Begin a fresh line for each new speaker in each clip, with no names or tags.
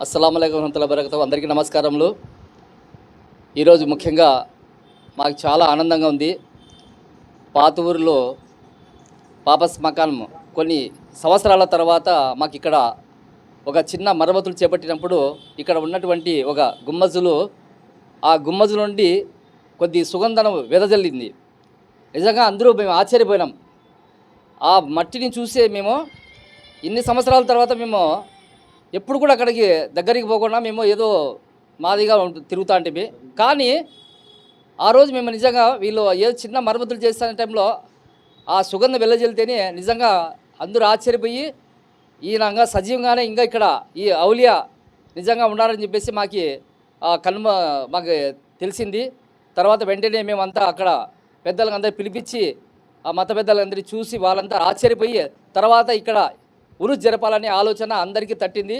అస్సలాము అలైకుం వరహ్మతుల్లాహి వబరకాతుహు. అందరికీ నమస్కారములు. ఈరోజు ముఖ్యంగా మాకు చాలా ఆనందంగా ఉంది. పాత ఊరిలో పాపస్ మకాన్ కొన్ని సంవత్సరాల తర్వాత మాకు ఇక్కడ ఒక చిన్న మరమ్మతులు చేపట్టినప్పుడు ఇక్కడ ఉన్నటువంటి ఒక గుమ్మజులు ఆ గుమ్మజు నుండి కొద్ది సుగంధం వెదజల్లింది. నిజంగా అందరూ మేము ఆశ్చర్యపోయినాం. ఆ మట్టిని చూసే మేము ఇన్ని సంవత్సరాల తర్వాత మేము ఎప్పుడు కూడా అక్కడికి దగ్గరికి పోకుండా మేము ఏదో మాదిగా తిరుగుతూ అంటే, కానీ ఆ రోజు మేము నిజంగా వీళ్ళు ఏదో చిన్న మరమ్మతులు చేస్తున్న టైంలో ఆ సుగంధం వెదజల్లితేనే నిజంగా అందరూ ఆశ్చర్యపోయి ఈయనంగా సజీవంగానే ఇంకా ఇక్కడ ఈ ఔలియా నిజంగా ఉన్నారని చెప్పేసి మాకు తెలిసింది. తర్వాత వెంటనే మేమంతా అక్కడ పెద్దలకు అందరూ పిలిపించి ఆ మత పెద్దలందరినీ చూసి వాళ్ళంతా ఆశ్చర్యపోయి తర్వాత ఇక్కడ ఉరుసు జరపాలనే ఆలోచన అందరికీ తట్టింది.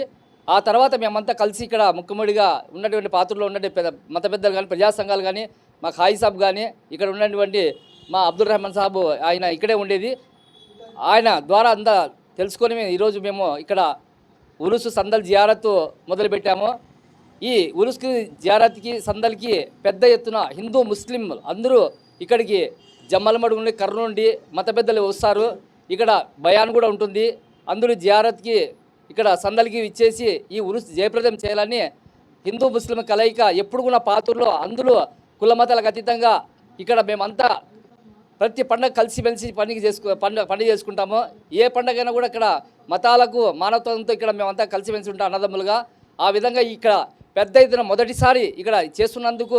ఆ తర్వాత మేమంతా కలిసి ఇక్కడ ముఖ్యముడిగా ఉన్నటువంటి పాత్రలో ఉన్నటువంటి మత పెద్దలు కానీ ప్రజా సంఘాలు కానీ మా ఖాయి సాబ్ కానీ ఇక్కడ ఉన్నటువంటి మా అబ్దుల్ రెహమాన్ సాబ్ ఆయన ఇక్కడే ఉండేది. ఆయన ద్వారా అంతా తెలుసుకొని ఈరోజు మేము ఇక్కడ ఉరుసు సందల్ జియారత్ మొదలుపెట్టాము. ఈ ఉరుసుకి జియారత్కి సందల్కి పెద్ద ఎత్తున హిందూ ముస్లిం అందరూ ఇక్కడికి జమ్మలమడుగు నుండి కర్నూలు నుండి మత పెద్దలు వస్తారు. ఇక్కడ బయాన్ కూడా ఉంటుంది. అందరూ జియారత్కి ఇక్కడ సందల్కి ఇచ్చేసి ఈ ఉరుసు జయప్రదం చేయాలని హిందూ ముస్లిం కలయిక ఎప్పుడు కూడా పాతూరులో అందులో కుల మతాలకు అతీతంగా ఇక్కడ మేమంతా ప్రతి పండుగ కలిసిమెలిసి పండుగ చేసుకుంటాము. ఏ పండుగైనా కూడా ఇక్కడ మతాలకు మానవత్వంతో ఇక్కడ మేమంతా కలిసిమెలిసి ఉంటాం అన్నదమ్ములుగా. ఆ విధంగా ఇక్కడ పెద్ద ఎత్తున మొదటిసారి ఇక్కడ చేస్తున్నందుకు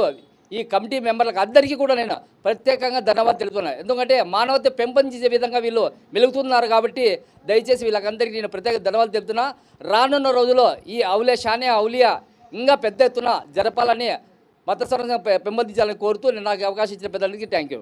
ఈ కమిటీ మెంబర్లకు అందరికీ కూడా నేను ప్రత్యేకంగా ధన్యవాదాలు తెలుపుతున్నాను. ఎందుకంటే మానవత పెంపొందించే విధంగా వీళ్ళు మెలుగుతున్నారు కాబట్టి దయచేసి వీళ్ళకందరికీ నేను ప్రత్యేక ధన్యవాదాలు తెలుపుతున్నా. రానున్న రోజుల్లో ఈ ఔలియా ఇంకా పెద్ద ఎత్తున జరపాలని మత సంరక్షణ పెంపొందించాలని కోరుతూ నేను నాకు అవకాశం ఇచ్చిన పెద్దలకి థ్యాంక్ యూ.